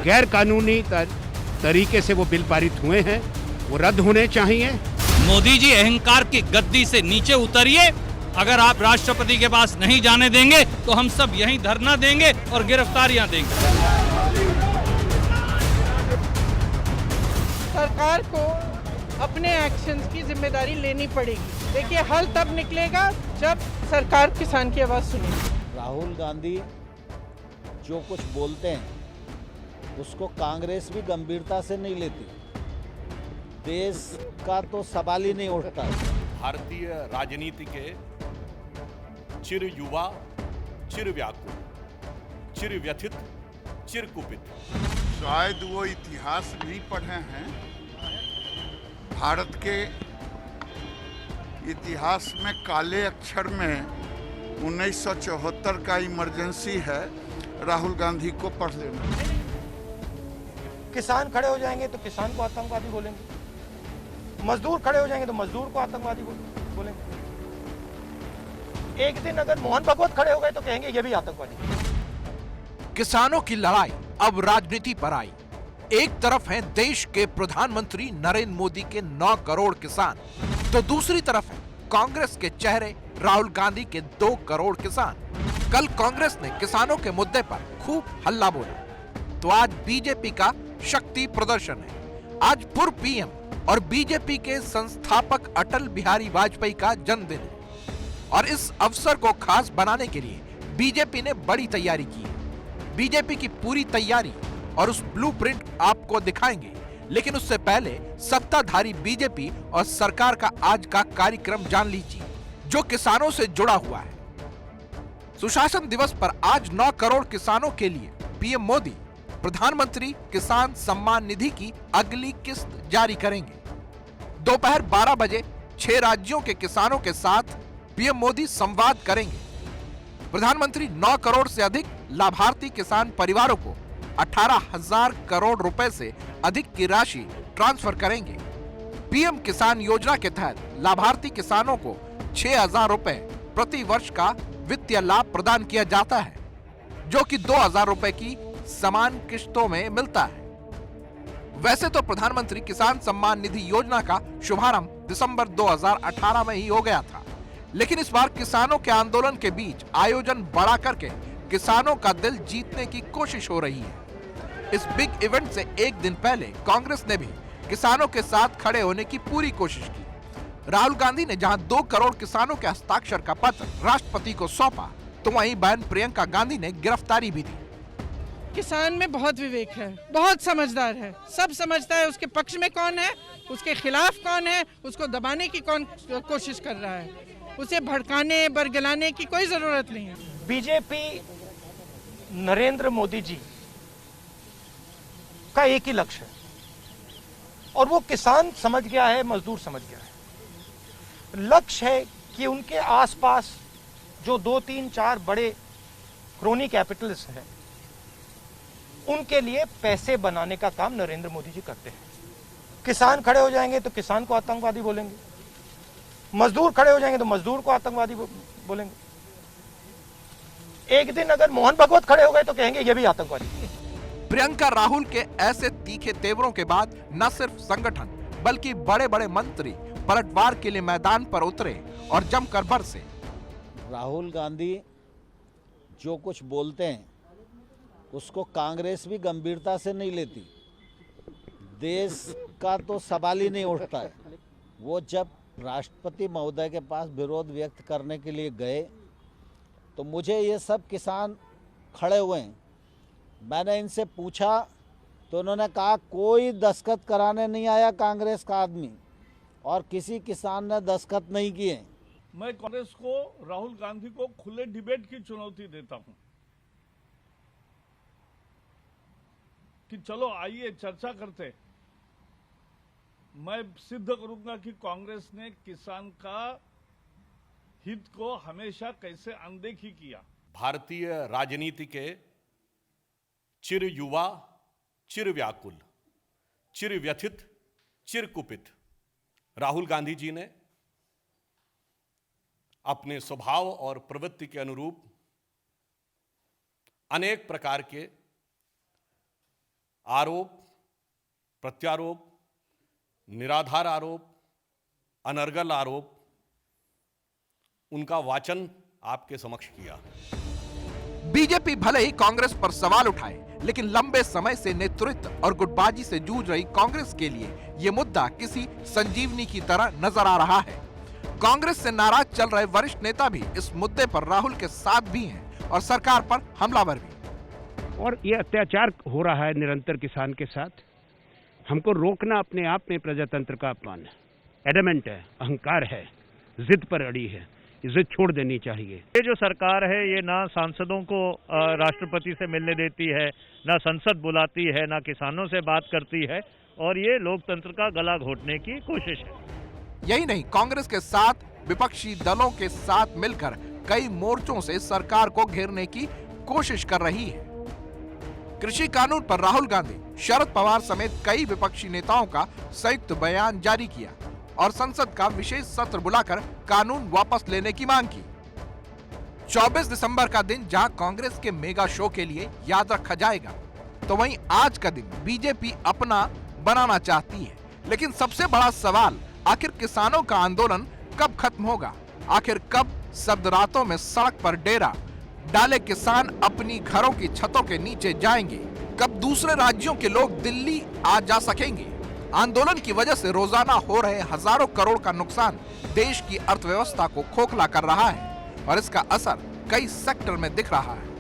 गैर कानूनी तरीके से वो बिल पारित हुए हैं, वो रद्द होने चाहिए। मोदी जी, अहंकार की गद्दी से नीचे उतरिए। अगर आप राष्ट्रपति के पास नहीं जाने देंगे तो हम सब यहीं धरना देंगे और गिरफ्तारियां देंगे। सरकार को अपने एक्शंस की जिम्मेदारी लेनी पड़ेगी। देखिए, हल तब निकलेगा जब सरकार किसान की आवाज सुनेगी। राहुल गांधी जो कुछ बोलते हैं उसको कांग्रेस भी गंभीरता से नहीं लेती। देश का तो सवाल ही नहीं उठता। भारतीय राजनीति के चिर युवा, चिर व्याकुल, चिर व्यथित, चिर कुपित। शायद वो इतिहास नहीं पढ़े हैं। भारत के इतिहास में काले अक्षर में 1974 का इमरजेंसी है, राहुल गांधी को पढ़ लेना। किसान खड़े हो जाएंगे तो किसान को आतंकवादी बोलेंगे, मजदूर खड़े हो जाएंगे तो मजदूर को आतंकवादी बोलेंगे। एक दिन अगर मोहन भागवत खड़े हो गए तो कहेंगे ये भी आतंकवादी। किसानों की लड़ाई अब राजनीति पर आई। एक तरफ हैं देश के प्रधानमंत्री नरेंद्र मोदी के 9 करोड़ किसान, तो दूसरी तरफ है कांग्रेस के चेहरे राहुल गांधी के 2 करोड़ किसान। कल कांग्रेस ने किसानों के मुद्दे पर खूब हल्ला बोला, तो आज बीजेपी का शक्ति प्रदर्शन है। आज पूर्व पीएम और बीजेपी के संस्थापक अटल बिहारी वाजपेयी का जन्मदिन है और इस अवसर को खास बनाने के लिए बीजेपी ने बड़ी तैयारी की है। बीजेपी की पूरी तैयारी और उस ब्लूप्रिंट आपको दिखाएंगे, लेकिन उससे पहले सत्ताधारी बीजेपी और सरकार का आज का कार्यक्रम जान लीजिए, जो किसानों से जुड़ा हुआ है। सुशासन दिवस पर आज 9 करोड़ किसानों के लिए पीएम मोदी प्रधानमंत्री किसान सम्मान निधि की अगली किस्त जारी करेंगे। दोपहर 12 बजे 6 राज्यों के किसानों के साथ पीएम मोदी संवाद करेंगे। प्रधानमंत्री 9 करोड़ से अधिक लाभार्थी किसान परिवारों को 18,000 करोड़ रुपए से अधिक की राशि ट्रांसफर करेंगे। पीएम किसान योजना के तहत लाभार्थी किसानों को 6,000 रुपए प्रति वर्ष का वित्तीय लाभ प्रदान किया जाता है, जो कि 2,000 रुपए की समान किश्तों में मिलता है। वैसे तो प्रधानमंत्री किसान सम्मान निधि योजना का शुभारंभ दिसंबर 2018 में ही हो गया था, लेकिन इस बार किसानों के आंदोलन के बीच आयोजन बड़ा करके किसानों का दिल जीतने की कोशिश हो रही है। इस बिग इवेंट से एक दिन पहले कांग्रेस ने भी किसानों के साथ खड़े होने की पूरी कोशिश की। राहुल गांधी ने जहां 2 करोड़ किसानों के हस्ताक्षर का पत्र राष्ट्रपति को सौंपा, तो वहीं बहन प्रियंका गांधी ने गिरफ्तारी भी दी। किसान में बहुत विवेक है, बहुत समझदार है, सब समझता है उसके पक्ष में कौन है, उसके खिलाफ कौन है, उसको दबाने की कौन कोशिश कर रहा है। उसे भड़काने बरगलाने की कोई जरूरत नहीं है। बीजेपी नरेंद्र मोदी जी का एक ही लक्ष्य है और वो किसान समझ गया है, मजदूर समझ गया है। लक्ष्य है कि उनके आसपास जो 2, 3, 4 बड़े क्रोनी कैपिटलिस्ट हैं, उनके लिए पैसे बनाने का काम नरेंद्र मोदी जी करते हैं। किसान खड़े हो जाएंगे तो किसान को आतंकवादी बोलेंगे, मजदूर खड़े हो जाएंगे तो मजदूर को आतंकवादी बोलेंगे। एक दिन अगर मोहन भागवत खड़े हो गए तो कहेंगे ये भी आतंकवादी। प्रियंका राहुल के ऐसे तीखे तेवरों के बाद न सिर्फ संगठन बल्कि बड़े बड़े मंत्री पलटवार के लिए मैदान पर उतरे और जमकर बरसे। राहुल गांधी जो कुछ बोलते हैं उसको कांग्रेस भी गंभीरता से नहीं लेती। देश का तो सवाल ही नहीं उठता है। वो जब राष्ट्रपति महोदय के पास विरोध व्यक्त करने के लिए गए तो मुझे ये सब किसान खड़े हुए हैं, मैंने इनसे पूछा तो उन्होंने कहा कोई दस्तखत कराने नहीं आया कांग्रेस का आदमी और किसी किसान ने दस्तखत नहीं किए। मैं कांग्रेस को, राहुल गांधी को खुले डिबेट की चुनौती देता हूं कि चलो आइए चर्चा करते। मैं सिद्ध करूंगा कि कांग्रेस ने किसान का हित को हमेशा कैसे अनदेखी किया। भारतीय राजनीति के चिर युवा, चिर व्याकुल, चिर व्यथित, चिर कुपित राहुल गांधी जी ने अपने स्वभाव और प्रवृत्ति के अनुरूप अनेक प्रकार के आरोप, प्रत्यारोप, निराधार आरोप, अनर्गल आरोप, उनका वाचन आपके समक्ष किया। बीजेपी भले ही कांग्रेस पर सवाल उठाए, लेकिन लंबे समय से नेतृत्व और गुटबाजी से जूझ रही कांग्रेस के लिए ये मुद्दा किसी संजीवनी की तरह नजर आ रहा है। कांग्रेस से नाराज चल रहे वरिष्ठ नेता भी इस मुद्दे पर राहुल के साथ भी हैं और सरकार पर हमलावर भी। और ये अत्याचार हो रहा है निरंतर किसान के साथ। हमको रोकना अपने आप में प्रजातंत्र का अपमान है। एडमेंट है, अहंकार है, जिद पर अड़ी है, इसे छोड़ देनी चाहिए। ये जो सरकार है ये ना सांसदों को राष्ट्रपति से मिलने देती है, ना संसद बुलाती है, ना किसानों से बात करती है, और ये लोकतंत्र का गला घोटने की कोशिश है। यही नहीं, कांग्रेस के साथ विपक्षी दलों के साथ मिलकर कई मोर्चों से सरकार को घेरने की कोशिश कर रही है। कृषि कानून पर राहुल गांधी, शरद पवार समेत कई विपक्षी नेताओं का संयुक्त बयान जारी किया और संसद का विशेष सत्र बुलाकर कानून वापस लेने की मांग की। 24 दिसंबर का दिन जहां कांग्रेस के मेगा शो के लिए याद रखा जाएगा, तो वहीं आज का दिन बीजेपी अपना बनाना चाहती है। लेकिन सबसे बड़ा सवाल, आखिर किसानों का आंदोलन कब खत्म होगा? आखिर कब सर्द रातों में सड़क पर डेरा डाले किसान अपनी घरों की छतों के नीचे जाएंगे? कब दूसरे राज्यों के लोग दिल्ली आ जा सकेंगे? आंदोलन की वजह से रोजाना हो रहे हजारों करोड़ का नुकसान देश की अर्थव्यवस्था को खोखला कर रहा है और इसका असर कई सेक्टर में दिख रहा है।